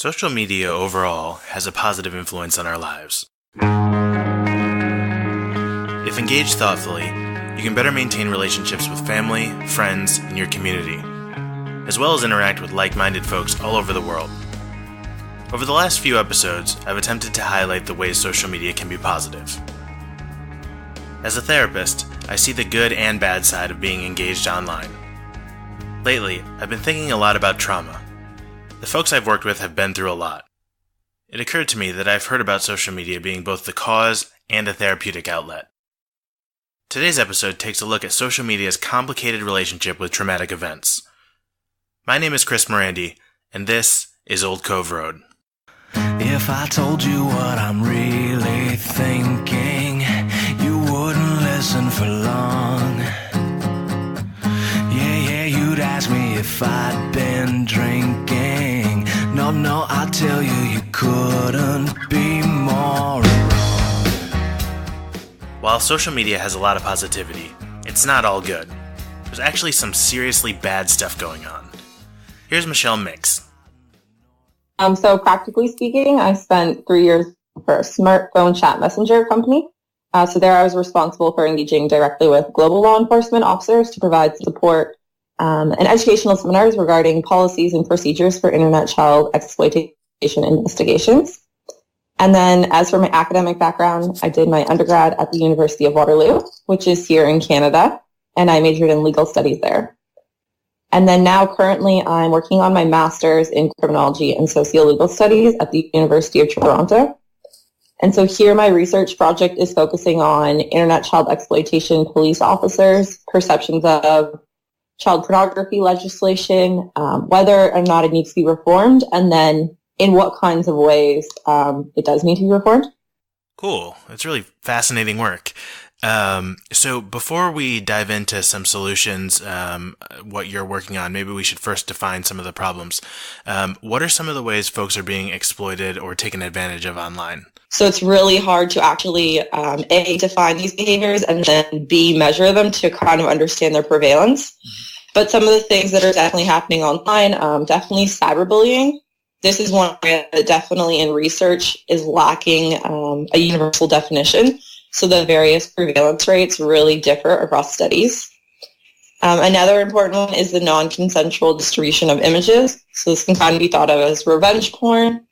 Social media overall has a positive influence on our lives. If engaged thoughtfully, you can better maintain relationships with family, friends, and your community, as well as interact with like-minded folks all over the world. Over the last few episodes, I've attempted to highlight the ways social media can be positive. As a therapist, I see the good and bad side of being engaged online. Lately, I've been thinking a lot about trauma. The folks I've worked with have been through a lot. It occurred to me that I've heard about social media being both the cause and a therapeutic outlet. Today's episode takes a look at social media's complicated relationship with traumatic events. My name is Chris Morandi, and this is Old Cove Road. If I told you what I'm really thinking, you wouldn't listen for long. Yeah, you'd ask me if I'd been drinking. No, I tell you, you couldn't be more wrong. While social media has a lot of positivity, it's not all good. There's actually some seriously bad stuff going on. Here's Michelle Mix. So practically speaking, I spent 3 years for a smartphone chat messenger company. So there I was responsible for engaging directly with global law enforcement officers to provide support and educational seminars regarding policies and procedures for internet child exploitation investigations. And then as for my academic background, I did my undergrad at the University of Waterloo, which is here in Canada, and I majored in legal studies there. And then now currently I'm working on my master's in criminology and socio-legal studies at the University of Toronto. And so here my research project is focusing on internet child exploitation police officers, perceptions of child pornography legislation, whether or not it needs to be reformed, and then in what kinds of ways it does need to be reformed. Cool. It's really fascinating work. So before we dive into some solutions, what you're working on, maybe we should first define some of the problems. What are some of the ways folks are being exploited or taken advantage of online? So it's really hard to actually, A, define these behaviors, and then B, measure them to kind of understand their prevalence. Mm-hmm. But some of the things that are definitely happening online, definitely cyberbullying. This is one area that definitely in research is lacking a universal definition. So the various prevalence rates really differ across studies. Another important one is the non-consensual distribution of images. So this can kind of be thought of as revenge porn.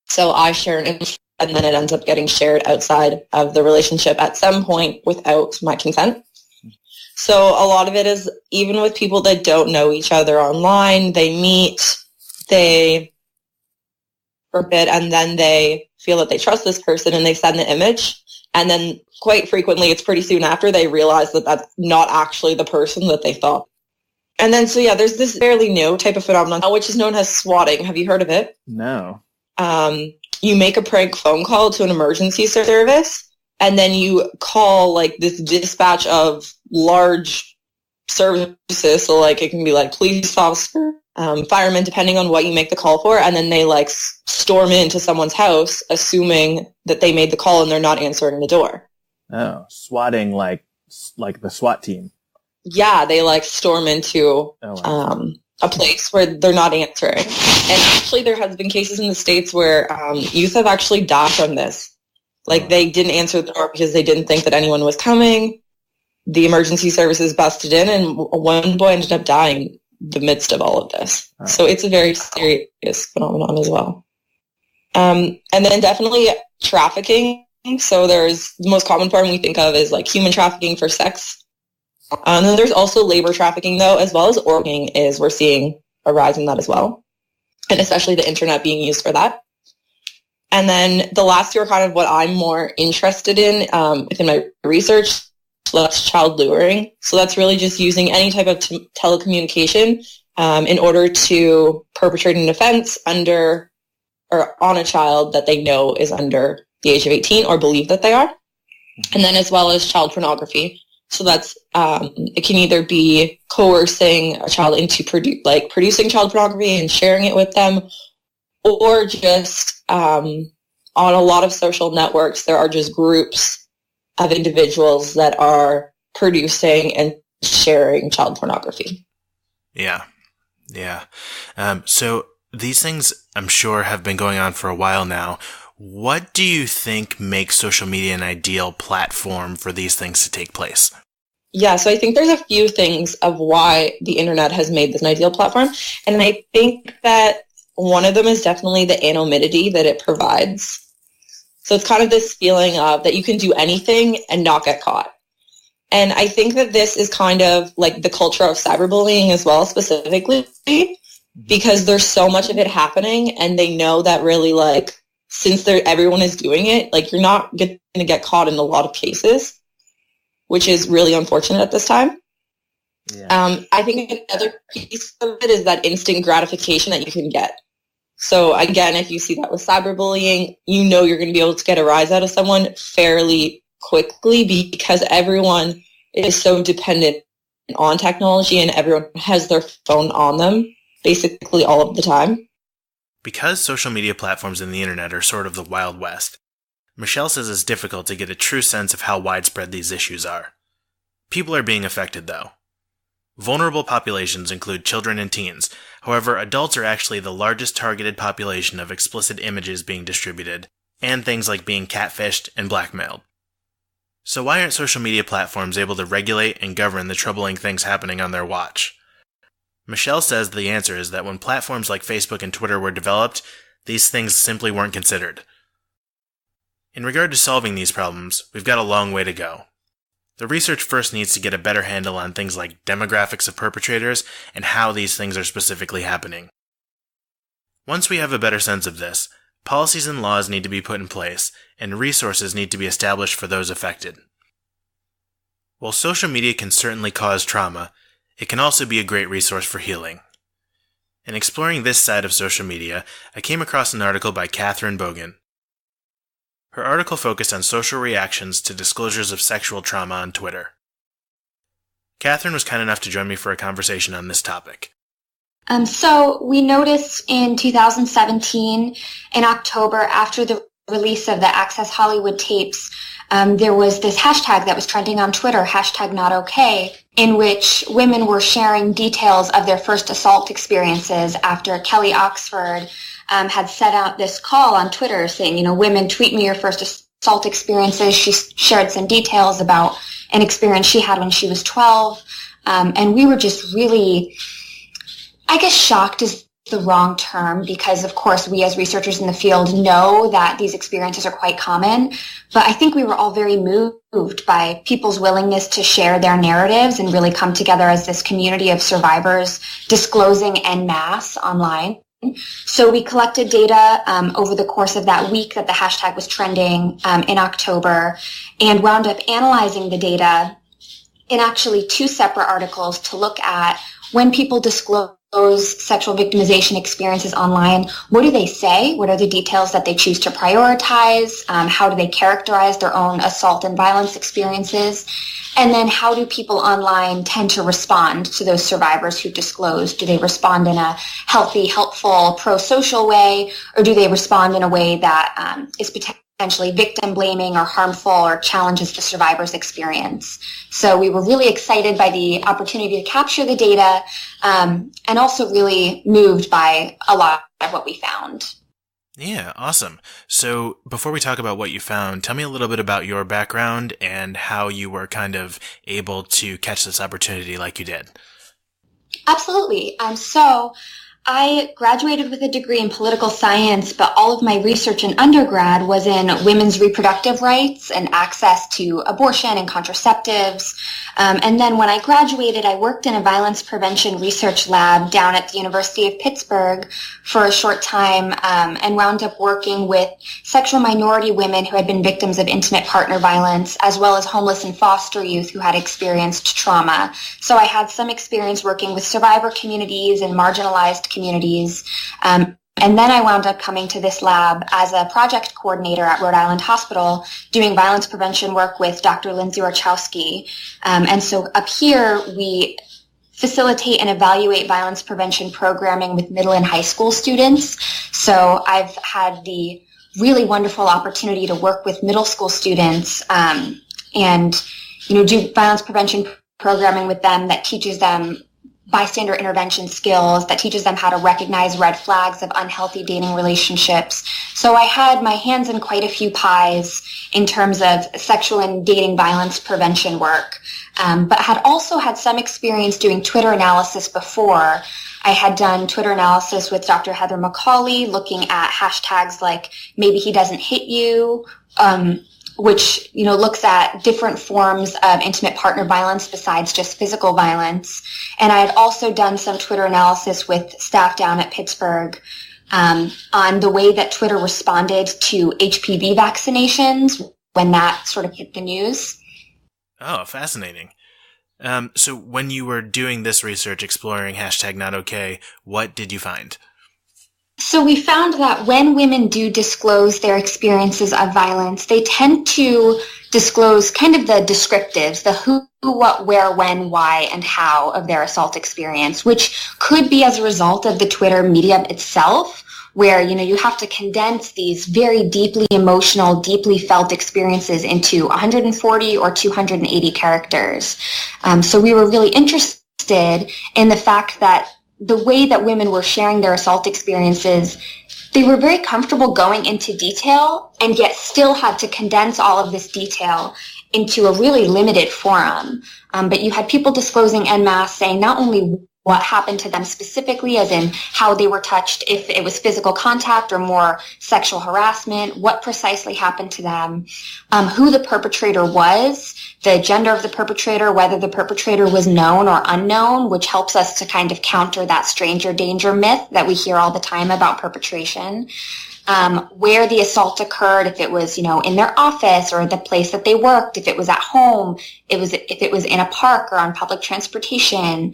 So I share an image and then it ends up getting shared outside of the relationship at some point without my consent. So a lot of it is even with people that don't know each other online, they meet, they forbid, and then they feel that they trust this person and they send the image. And then quite frequently, it's pretty soon after they realize that that's not actually the person that they thought. And then, so yeah, there's this fairly new type of phenomenon, which is known as swatting. Have you heard of it? No. You make a prank phone call to an emergency service, and then you call like this dispatch of large services. So like it can be like police officer, firemen, depending on what you make the call for. And then they like storm into someone's house, assuming that they made the call and they're not answering the door. Oh, swatting like the SWAT team. Yeah, they like storm into a place where they're not answering. And actually there has been cases in the States where youth have actually died from this. Like they didn't answer the door because they didn't think that anyone was coming. The emergency services busted in and one boy ended up dying in the midst of all of this. Oh. So it's a very serious phenomenon as well. And then definitely trafficking. So there's the most common form we think of is like human trafficking for sex. And then there's also labor trafficking though, as well as organ is we're seeing a rise in that as well. And especially the internet being used for that. And then the last two are kind of what I'm more interested in within my research. So that's child luring. So that's really just using any type of telecommunication in order to perpetrate an offense under or on a child that they know is under the age of 18 or believe that they are. And then as well as child pornography. So that's it can either be coercing a child into producing child pornography and sharing it with them, or just on a lot of social networks, there are just groups of individuals that are producing and sharing child pornography. Yeah. So these things, I'm sure, have been going on for a while now. What do you think makes social media an ideal platform for these things to take place? Yeah, so I think there's a few things of why the internet has made this an ideal platform. And I think that one of them is definitely the anonymity that it provides. So it's kind of this feeling of that you can do anything and not get caught. And I think that this is kind of like the culture of cyberbullying as well, specifically, because there's so much of it happening, and they know that really, like, since everyone is doing it, like, you're not going to get caught in a lot of cases, which is really unfortunate at this time. Yeah. I think another piece of it is that instant gratification that you can get. So again, if you see that with cyberbullying, you know you're going to be able to get a rise out of someone fairly quickly because everyone is so dependent on technology and everyone has their phone on them basically all of the time. Because social media platforms and the internet are sort of the Wild West, Michelle says it's difficult to get a true sense of how widespread these issues are. People are being affected, though. Vulnerable populations include children and teens. However, adults are actually the largest targeted population of explicit images being distributed, and things like being catfished and blackmailed. So why aren't social media platforms able to regulate and govern the troubling things happening on their watch? Michelle says the answer is that when platforms like Facebook and Twitter were developed, these things simply weren't considered. In regard to solving these problems, we've got a long way to go. The research first needs to get a better handle on things like demographics of perpetrators and how these things are specifically happening. Once we have a better sense of this, policies and laws need to be put in place, and resources need to be established for those affected. While social media can certainly cause trauma, it can also be a great resource for healing. In exploring this side of social media, I came across an article by Catherine Bogan. Her article focused on social reactions to disclosures of sexual trauma on Twitter. Catherine was kind enough to join me for a conversation on this topic. So we noticed in 2017, in October, after the release of the Access Hollywood tapes, there was this hashtag that was trending on Twitter, #NotOK, in which women were sharing details of their first assault experiences after Kelly Oxford had set out this call on Twitter saying, women, tweet me your first assault experiences. She shared some details about an experience she had when she was 12. And we were just really, I guess shocked is the wrong term because, of course, we as researchers in the field know that these experiences are quite common. But I think we were all very moved by people's willingness to share their narratives and really come together as this community of survivors disclosing en masse online. So we collected data over the course of that week that the hashtag was trending in October and wound up analyzing the data in actually 2 separate articles to look at when people disclose sexual victimization experiences online, what do they say? What are the details that they choose to prioritize? How do they characterize their own assault and violence experiences? And then how do people online tend to respond to those survivors who disclose? Do they respond in a healthy, helpful, pro-social way, or do they respond in a way that is potentially victim blaming or harmful or challenges the survivor's experience? So we were really excited by the opportunity to capture the data and also really moved by a lot of what we found. Yeah, awesome. So before we talk about what you found, tell me a little bit about your background and how you were kind of able to catch this opportunity like you did. Absolutely. So I graduated with a degree in political science, but all of my research in undergrad was in women's reproductive rights and access to abortion and contraceptives. And then when I graduated, I worked in a violence prevention research lab down at the University of Pittsburgh for a short time and wound up working with sexual minority women who had been victims of intimate partner violence, as well as homeless and foster youth who had experienced trauma. So I had some experience working with survivor communities and marginalized communities. And then I wound up coming to this lab as a project coordinator at Rhode Island Hospital doing violence prevention work with Dr. Lindsay Orchowski. And so up here, we facilitate and evaluate violence prevention programming with middle and high school students. So I've had the really wonderful opportunity to work with middle school students and do violence prevention programming with them that teaches them bystander intervention skills, that teaches them how to recognize red flags of unhealthy dating relationships. So I had my hands in quite a few pies in terms of sexual and dating violence prevention work, but had also had some experience doing Twitter analysis before. I had done Twitter analysis with Dr. Heather McCauley, looking at hashtags like maybe he doesn't hit you, which, looks at different forms of intimate partner violence besides just physical violence. And I had also done some Twitter analysis with staff down at Pittsburgh on the way that Twitter responded to HPV vaccinations when that sort of hit the news. Oh, fascinating. So when you were doing this research exploring #NotOK, what did you find? So we found that when women do disclose their experiences of violence, they tend to disclose kind of the descriptives, the who, what, where, when, why, and how of their assault experience, which could be as a result of the Twitter medium itself, where, you have to condense these very deeply emotional, deeply felt experiences into 140 or 280 characters. So we were really interested in the fact that the way that women were sharing their assault experiences, they were very comfortable going into detail and yet still had to condense all of this detail into a really limited forum. But you had people disclosing en masse, saying not only what happened to them specifically, as in how they were touched, if it was physical contact or more sexual harassment, what precisely happened to them, who the perpetrator was, the gender of the perpetrator, whether the perpetrator was known or unknown, which helps us to kind of counter that stranger danger myth that we hear all the time about perpetration. Where the assault occurred, if it was, in their office or the place that they worked, if it was at home, if it was in a park or on public transportation,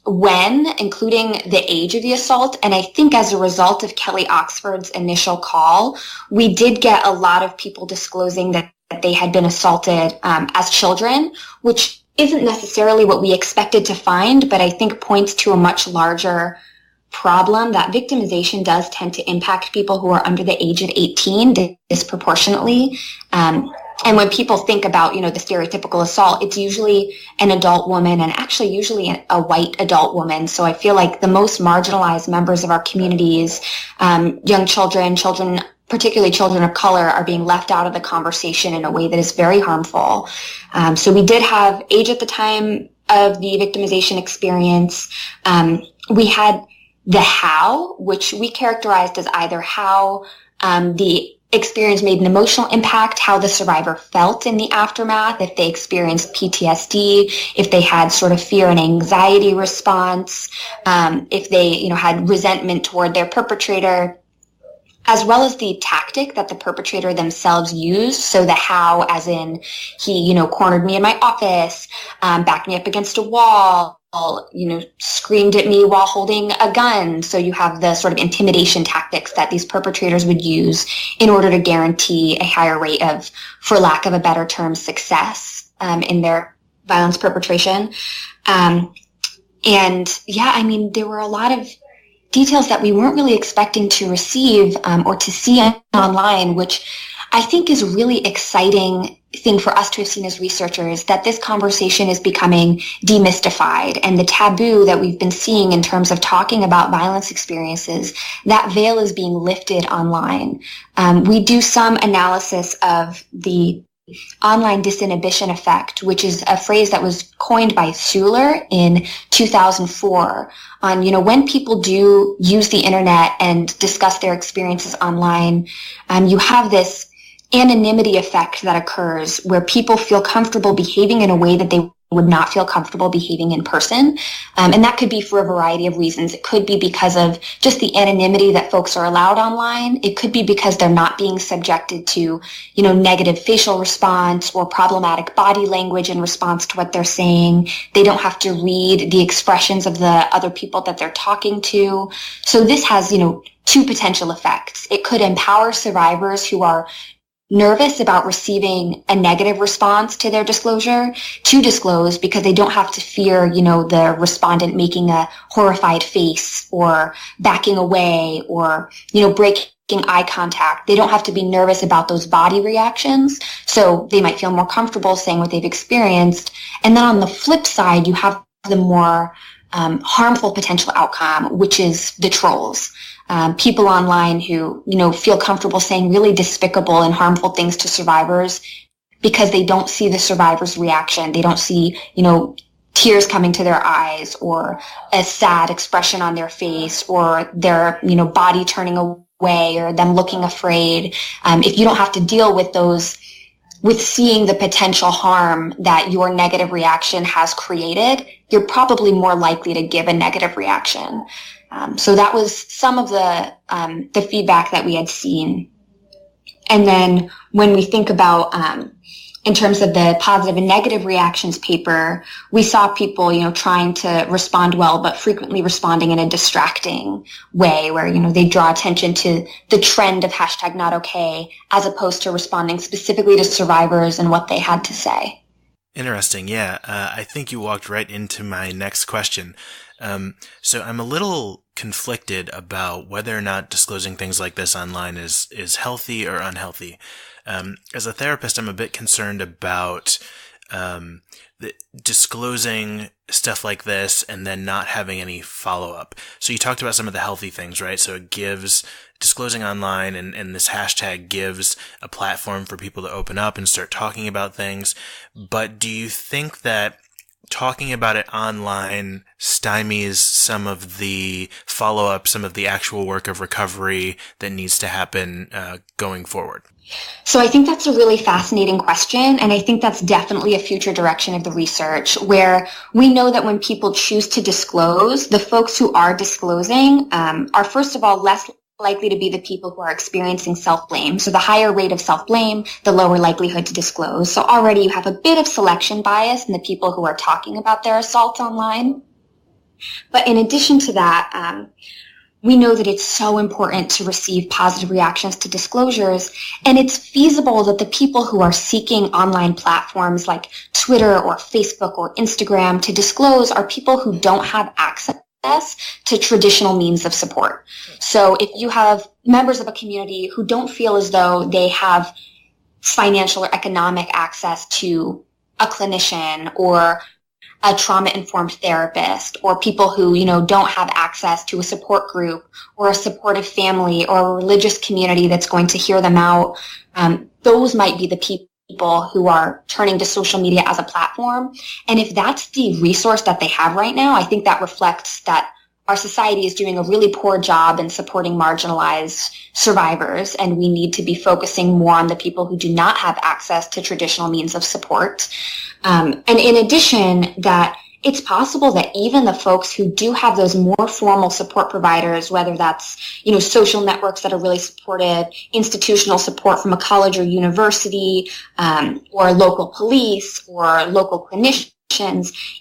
when, including the age of the assault. And I think as a result of Kelly Oxford's initial call, we did get a lot of people disclosing that they had been assaulted as children, which isn't necessarily what we expected to find, but I think points to a much larger problem that victimization does tend to impact people who are under the age of 18 disproportionately. And when people think about, the stereotypical assault, it's usually an adult woman, and actually usually a white adult woman. So I feel like the most marginalized members of our communities, young children, particularly children of color, are being left out of the conversation in a way that is very harmful. So we did have age at the time of the victimization experience. We had the how, which we characterized as either how the experience made an emotional impact, how the survivor felt in the aftermath, if they experienced PTSD, if they had sort of fear and anxiety response, if they, had resentment toward their perpetrator, as well as the tactic that the perpetrator themselves used. So the how, as in he, cornered me in my office, backed me up against a wall, screamed at me while holding a gun. So you have the sort of intimidation tactics that these perpetrators would use in order to guarantee a higher rate of, for lack of a better term, success in their violence perpetration. There were a lot of details that we weren't really expecting to receive or to see online, which I think is a really exciting thing for us to have seen as researchers, that this conversation is becoming demystified, and the taboo that we've been seeing in terms of talking about violence experiences, that veil is being lifted online. We do some analysis of the online disinhibition effect, which is a phrase that was coined by Suler in 2004 on, when people do use the internet and discuss their experiences online, you have this anonymity effect that occurs where people feel comfortable behaving in a way that they would not feel comfortable behaving in person. And that could be for a variety of reasons. It could be because of just the anonymity that folks are allowed online. It could be because they're not being subjected to, negative facial response or problematic body language in response to what they're saying. They don't have to read the expressions of the other people that they're talking to. So this has, two potential effects. It could empower survivors who are nervous about receiving a negative response to their disclosure to disclose, because they don't have to fear, the respondent making a horrified face or backing away or, breaking eye contact. They don't have to be nervous about those body reactions. So they might feel more comfortable saying what they've experienced. And then on the flip side, you have the more harmful potential outcome, which is the trolls. People online who, feel comfortable saying really despicable and harmful things to survivors because they don't see the survivor's reaction. They don't see, tears coming to their eyes or a sad expression on their face or their, body turning away or them looking afraid. If you don't have to deal with those, with seeing the potential harm that your negative reaction has created, you're probably more likely to give a negative reaction. So that was some of the feedback that we had seen. And then when we think about, in terms of the positive and negative reactions paper, we saw people, trying to respond well, but frequently responding in a distracting way where, they draw attention to the trend of hashtag not okay, as opposed to responding specifically to survivors and what they had to say. Interesting. Yeah. I think you walked right into my next question. So I'm a little conflicted about whether or not disclosing things like this online is healthy or unhealthy. As a therapist, I'm a bit concerned about disclosing stuff like this and then not having any follow-up. So you talked about some of the healthy things, right? So it gives disclosing online and this hashtag gives a platform for people to open up and start talking about things. But do you think that talking about it online stymies some of the follow-up, some of the actual work of recovery that needs to happen going forward? So I think that's a really fascinating question, and I think that's definitely a future direction of the research, where we know that when people choose to disclose, the folks who are disclosing are, first of all, less likely to be the people who are experiencing self-blame. So the higher rate of self-blame, the lower likelihood to disclose. So already you have a bit of selection bias in the people who are talking about their assaults online. But in addition to that, we know that it's so important to receive positive reactions to disclosures, and it's feasible that the people who are seeking online platforms like Twitter or Facebook or Instagram to disclose are people who don't have access to traditional means of support. So if you have members of a community who don't feel as though they have financial or economic access to a clinician or a trauma-informed therapist, or people who, don't have access to a support group or a supportive family or a religious community that's going to hear them out, those might be the people who are turning to social media as a platform. And if that's the resource that they have right now, I think that reflects that our society is doing a really poor job in supporting marginalized survivors, and we need to be focusing more on the people who do not have access to traditional means of support. And in addition, that it's possible that even the folks who do have those more formal support providers, whether that's, social networks that are really supportive, institutional support from a college or university, or local police or local clinicians,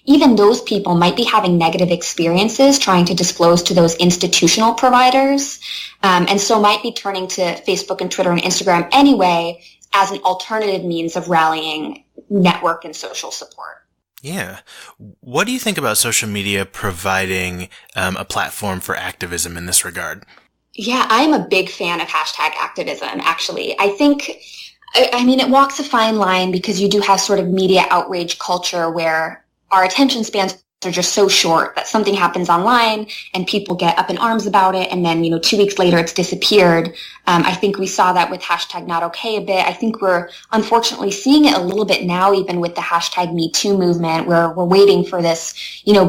even those people might be having negative experiences trying to disclose to those institutional providers, and so might be turning to Facebook and Twitter and Instagram anyway as an alternative means of rallying network and social support. Yeah. What do you think about social media providing a platform for activism in this regard? Yeah, I'm a big fan of hashtag activism, actually. I think, it walks a fine line because you do have sort of media outrage culture where our attention spans are just so short that something happens online and people get up in arms about it, and then 2 weeks later it's disappeared. I think we saw that with hashtag not okay a bit. I think we're unfortunately seeing it a little bit now, even with the hashtag Me Too movement, where we're waiting for this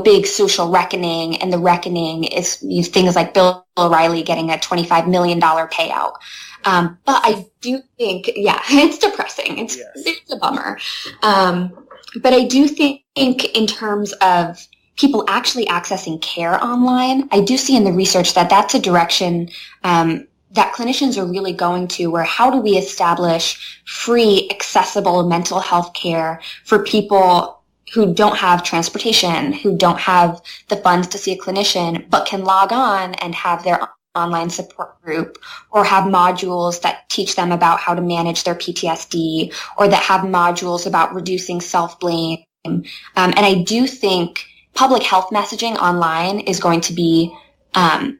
big social reckoning, and the reckoning is these things like Bill O'Reilly getting a $25 million payout. But I do think, it's depressing. It's a bummer. But I do think in terms of people actually accessing care online, I do see in the research that that's a direction that clinicians are really going to, where how do we establish free, accessible mental health care for people who don't have transportation, who don't have the funds to see a clinician, but can log on and have their online support group, or have modules that teach them about how to manage their PTSD, or that have modules about reducing self-blame. And I do think public health messaging online is going to be a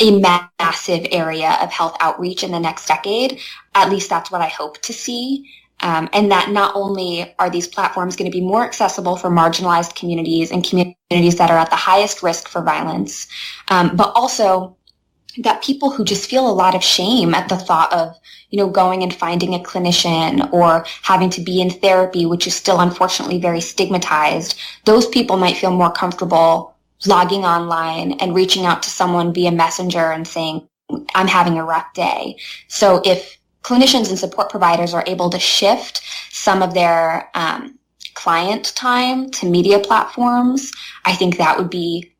massive area of health outreach in the next decade. At least that's what I hope to see. And that not only are these platforms going to be more accessible for marginalized communities and communities that are at the highest risk for violence, but also that people who just feel a lot of shame at the thought of, going and finding a clinician or having to be in therapy, which is still unfortunately very stigmatized, those people might feel more comfortable logging online and reaching out to someone via Messenger and saying, I'm having a rough day. So if clinicians and support providers are able to shift some of their client time to media platforms, I think that would be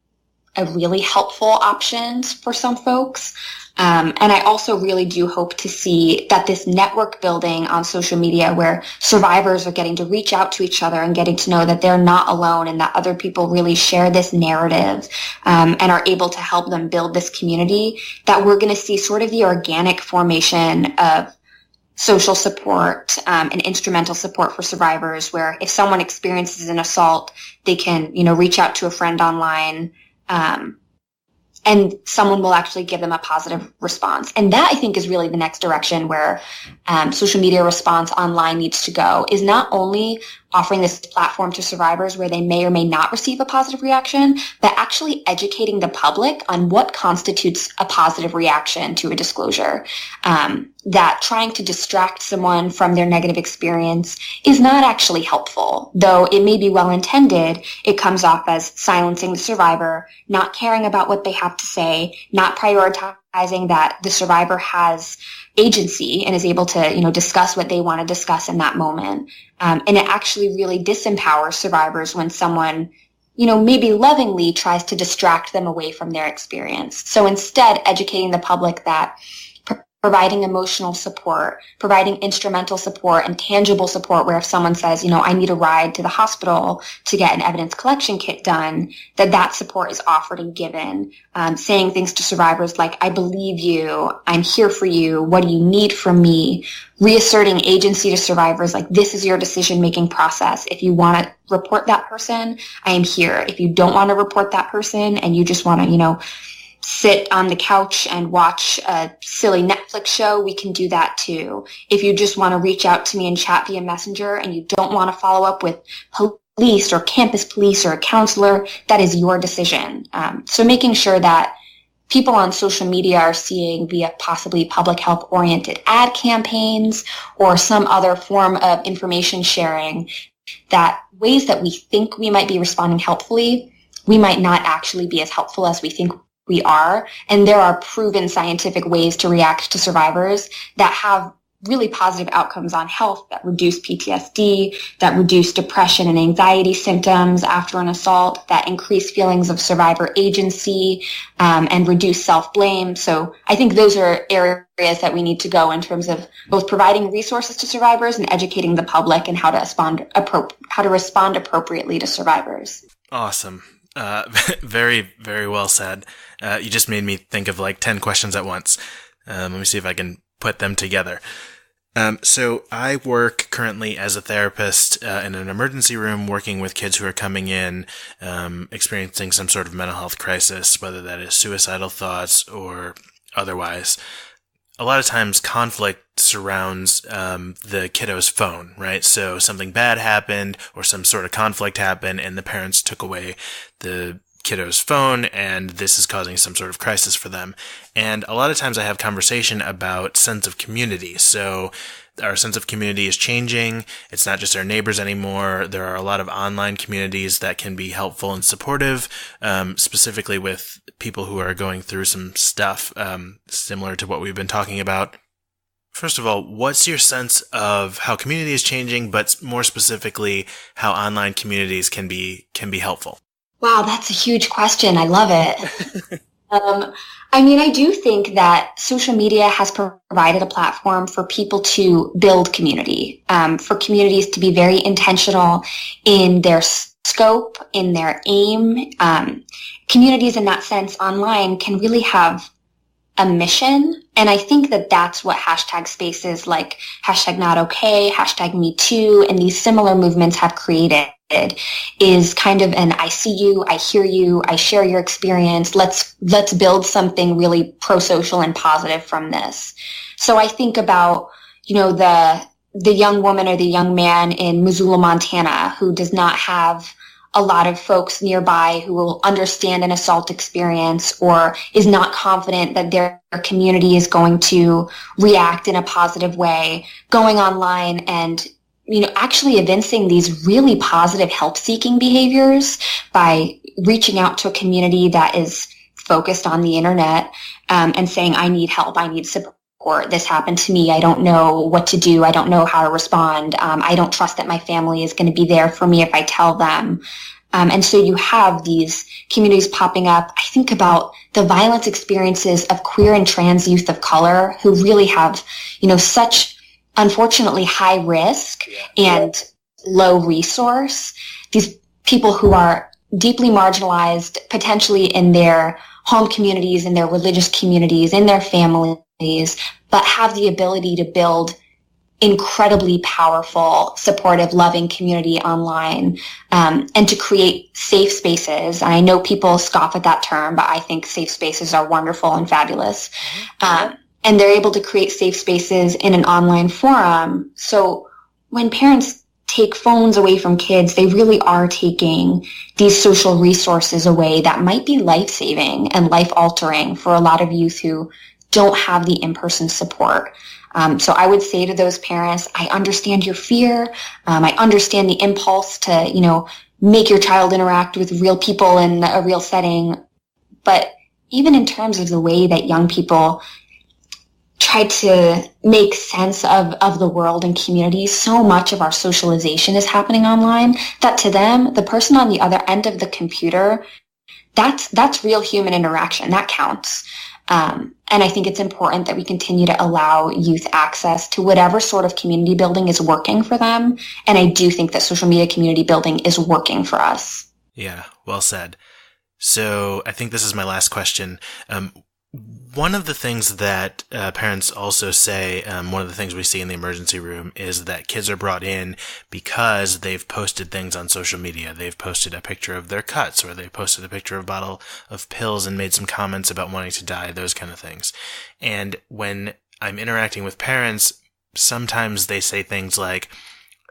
a really helpful option for some folks. And I also really do hope to see that this network building on social media where survivors are getting to reach out to each other and getting to know that they're not alone and that other people really share this narrative and are able to help them build this community, that we're going to see sort of the organic formation of social support and instrumental support for survivors, where if someone experiences an assault, they can, reach out to a friend online and someone will actually give them a positive response. And that, I think, is really the next direction where social media response online needs to go, is not only offering this platform to survivors where they may or may not receive a positive reaction, but actually educating the public on what constitutes a positive reaction to a disclosure. That trying to distract someone from their negative experience is not actually helpful. Though it may be well-intended, it comes off as silencing the survivor, not caring about what they have to say, not prioritizing that the survivor has agency and is able to, discuss what they want to discuss in that moment. And it actually really disempowers survivors when someone, maybe lovingly tries to distract them away from their experience. So instead, educating the public that providing emotional support, providing instrumental support and tangible support, where if someone says, I need a ride to the hospital to get an evidence collection kit done, that support is offered and given, saying things to survivors like, I believe you, I'm here for you, what do you need from me? Reasserting agency to survivors like, this is your decision-making process. If you want to report that person, I am here. If you don't want to report that person and you just want to, sit on the couch and watch a silly Netflix show, we can do that too. If you just want to reach out to me and chat via Messenger and you don't want to follow up with police or campus police or a counselor, that is your decision. So making sure that people on social media are seeing via possibly public health oriented ad campaigns or some other form of information sharing, that ways that we think we might be responding helpfully, we might not actually be as helpful as we think we are. And there are proven scientific ways to react to survivors that have really positive outcomes on health, that reduce PTSD, that reduce depression and anxiety symptoms after an assault, that increase feelings of survivor agency, and reduce self-blame. So I think those are areas that we need to go in terms of both providing resources to survivors and educating the public and how to respond appropriately to survivors. Awesome. Very, very well said. You just made me think of like 10 questions at once. Let me see if I can put them together. So I work currently as a therapist in an emergency room, working with kids who are coming in, experiencing some sort of mental health crisis, whether that is suicidal thoughts or otherwise. A lot of times conflict surrounds the kiddo's phone, right? So something bad happened or some sort of conflict happened and the parents took away the kiddo's phone, and this is causing some sort of crisis for them. And a lot of times I have conversation about sense of community. So our sense of community is changing. It's not just our neighbors anymore. There are a lot of online communities that can be helpful and supportive, specifically with people who are going through some stuff similar to what we've been talking about. First of all, what's your sense of how community is changing, but more specifically, how online communities can be helpful? Wow, that's a huge question. I love it. I do think that social media has provided a platform for people to build community, for communities to be very intentional in their scope, in their aim. Communities in that sense online can really have a mission. And I think that that's what hashtag spaces like hashtag not okay, hashtag me too, and these similar movements have created, is kind of an I see you, I hear you, I share your experience. Let's build something really pro-social and positive from this. So I think about, the the young woman or the young man in Missoula, Montana, who does not have a lot of folks nearby who will understand an assault experience, or is not confident that their community is going to react in a positive way, going online and, actually evincing these really positive help-seeking behaviors by reaching out to a community that is focused on the internet, and saying, I need help, I need support. This happened to me. I don't know what to do. I don't know how to respond. I don't trust that my family is going to be there for me if I tell them. And so you have these communities popping up. I think about the violence experiences of queer and trans youth of color who really have, such unfortunately high risk and low resource. These people who are deeply marginalized, potentially in their home communities, in their religious communities, in their families, but have the ability to build incredibly powerful, supportive, loving community online, and to create safe spaces. And I know people scoff at that term, but I think safe spaces are wonderful and fabulous. And they're able to create safe spaces in an online forum. So when parents take phones away from kids, they really are taking these social resources away that might be life-saving and life-altering for a lot of youth who don't have the in-person support. So I would say to those parents, I understand your fear. I understand the impulse to, make your child interact with real people in a real setting. But even in terms of the way that young people try to make sense of the world and community, so much of our socialization is happening online that to them, the person on the other end of the computer, that's real human interaction. That counts. And I think it's important that we continue to allow youth access to whatever sort of community building is working for them. And I do think that social media community building is working for us. Yeah, well said. So I think this is my last question. One of the things that parents also say, one of the things we see in the emergency room is that kids are brought in because they've posted things on social media. They've posted a picture of their cuts, or they've posted a picture of a bottle of pills and made some comments about wanting to die, those kind of things. And when I'm interacting with parents, sometimes they say things like,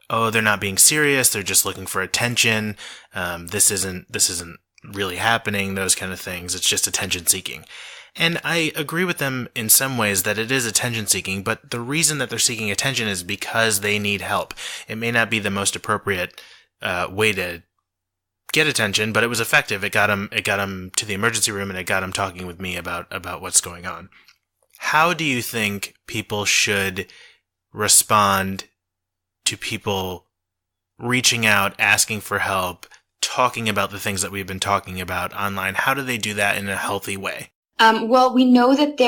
oh, they're not being serious, they're just looking for attention, this isn't really happening, those kind of things, it's just attention seeking. And I agree with them in some ways that it is attention seeking, but the reason that they're seeking attention is because they need help. It may not be the most appropriate way to get attention, but it was effective. It got them to the emergency room, and it got them talking with me about what's going on. How do you think people should respond to people reaching out, asking for help, talking about the things that we've been talking about online? How do they do that in a healthy way? Well, we know that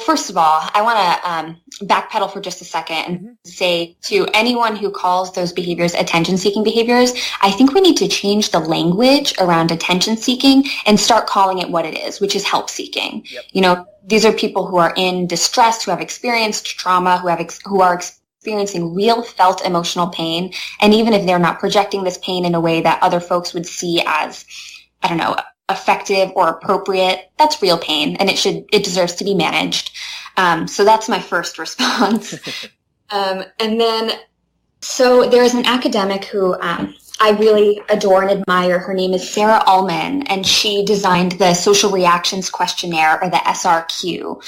first of all, I want to backpedal for just a second and say to anyone who calls those behaviors attention-seeking behaviors, I think we need to change the language around attention-seeking and start calling it what it is, which is help-seeking. Yep. These are people who are in distress, who have experienced trauma, who are experiencing real felt emotional pain. And even if they're not projecting this pain in a way that other folks would see as, effective or appropriate, that's real pain, and it deserves to be managed. So that's my first response. And then, so there's an academic who I really adore and admire. Her name is Sarah Ullman, and she designed the Social Reactions Questionnaire, or the SRQ,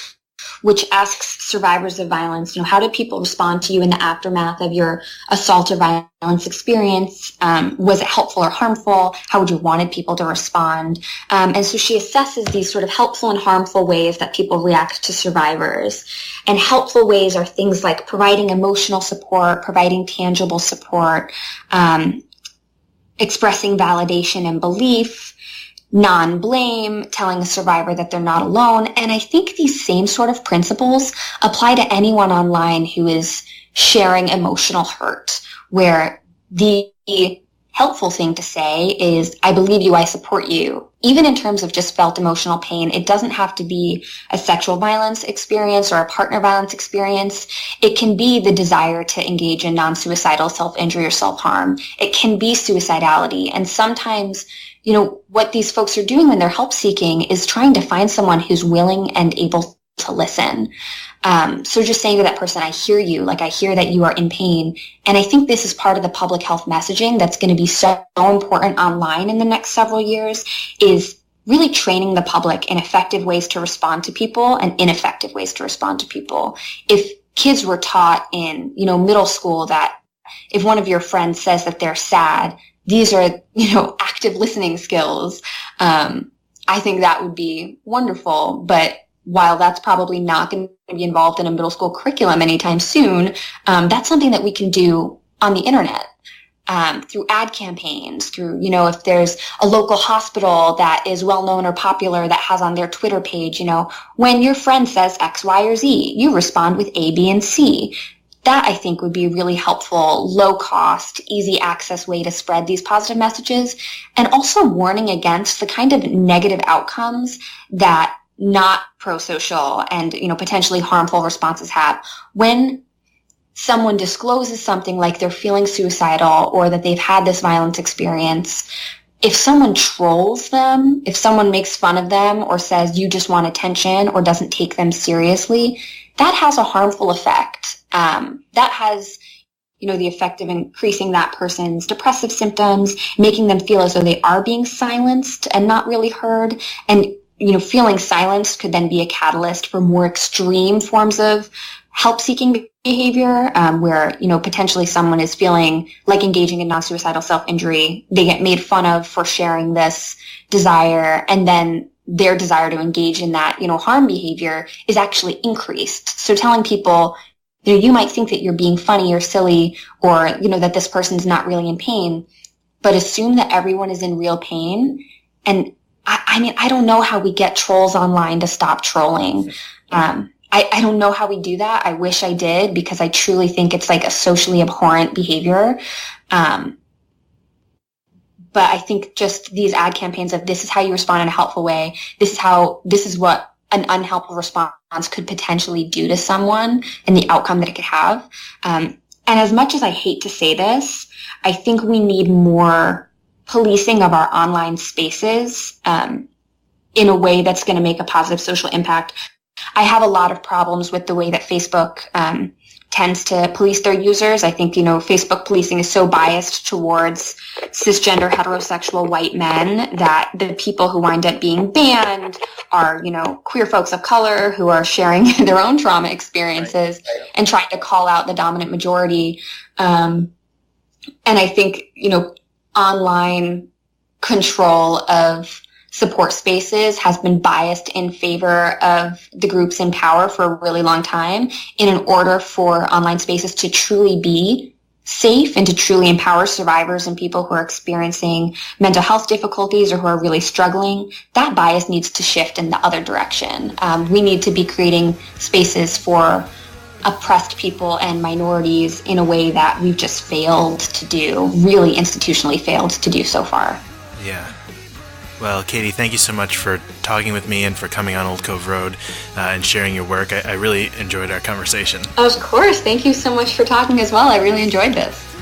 which asks survivors of violence, how did people respond to you in the aftermath of your assault or violence experience? Was it helpful or harmful? How would you wanted people to respond? And so she assesses these sort of helpful and harmful ways that people react to survivors. And helpful ways are things like providing emotional support, providing tangible support, expressing validation and belief, non-blame, telling a survivor that they're not alone. And I think these same sort of principles apply to anyone online who is sharing emotional hurt, where the helpful thing to say is, I believe you, I support you. Even in terms of just felt emotional pain, it doesn't have to be a sexual violence experience or a partner violence experience. It can be the desire to engage in non-suicidal self-injury or self-harm. It can be suicidality. And sometimes what these folks are doing when they're help seeking is trying to find someone who's willing and able to listen. So just saying to that person, I hear you, like I hear that you are in pain. And I think this is part of the public health messaging that's going to be so important online in the next several years, is really training the public in effective ways to respond to people and ineffective ways to respond to people. If kids were taught in, middle school that if one of your friends says that they're sad, these are, active listening skills, I think that would be wonderful. But while that's probably not going to be involved in a middle school curriculum anytime soon, that's something that we can do on the internet, through ad campaigns, through, if there's a local hospital that is well known or popular that has on their Twitter page, when your friend says X, Y, or Z, you respond with A, B, and C. That, I think, would be a really helpful, low-cost, easy access way to spread these positive messages, and also warning against the kind of negative outcomes that not pro-social and, potentially harmful responses have. When someone discloses something like they're feeling suicidal or that they've had this violent experience, if someone trolls them, if someone makes fun of them or says you just want attention or doesn't take them seriously, that has a harmful effect. That has, the effect of increasing that person's depressive symptoms, making them feel as though they are being silenced and not really heard. And, feeling silenced could then be a catalyst for more extreme forms of help-seeking behavior, where, potentially someone is feeling like engaging in non-suicidal self-injury. They get made fun of for sharing this desire, and then their desire to engage in that, harm behavior is actually increased. So telling people, you might think that you're being funny or silly, or, that this person's not really in pain, but assume that everyone is in real pain. And I don't know how we get trolls online to stop trolling. I don't know how we do that. I wish I did, because I truly think it's like a socially abhorrent behavior. But I think just these ad campaigns of this is how you respond in a helpful way. This is what an unhelpful response could potentially do to someone and the outcome that it could have. And as much as I hate to say this, I think we need more policing of our online spaces in a way that's going to make a positive social impact. I have a lot of problems with the way that Facebook tends to police their users. I think, Facebook policing is so biased towards cisgender heterosexual white men that the people who wind up being banned are, queer folks of color who are sharing their own trauma experiences and trying to call out the dominant majority. And I think, online control of support spaces has been biased in favor of the groups in power for a really long time. And in order for online spaces to truly be safe and to truly empower survivors and people who are experiencing mental health difficulties or who are really struggling, that bias needs to shift in the other direction. We need to be creating spaces for oppressed people and minorities in a way that we've just failed to do, really institutionally failed to do so far. Yeah. Well, Katie, thank you so much for talking with me and for coming on Old Cove Road and sharing your work. I really enjoyed our conversation. Of course. Thank you so much for talking as well. I really enjoyed this.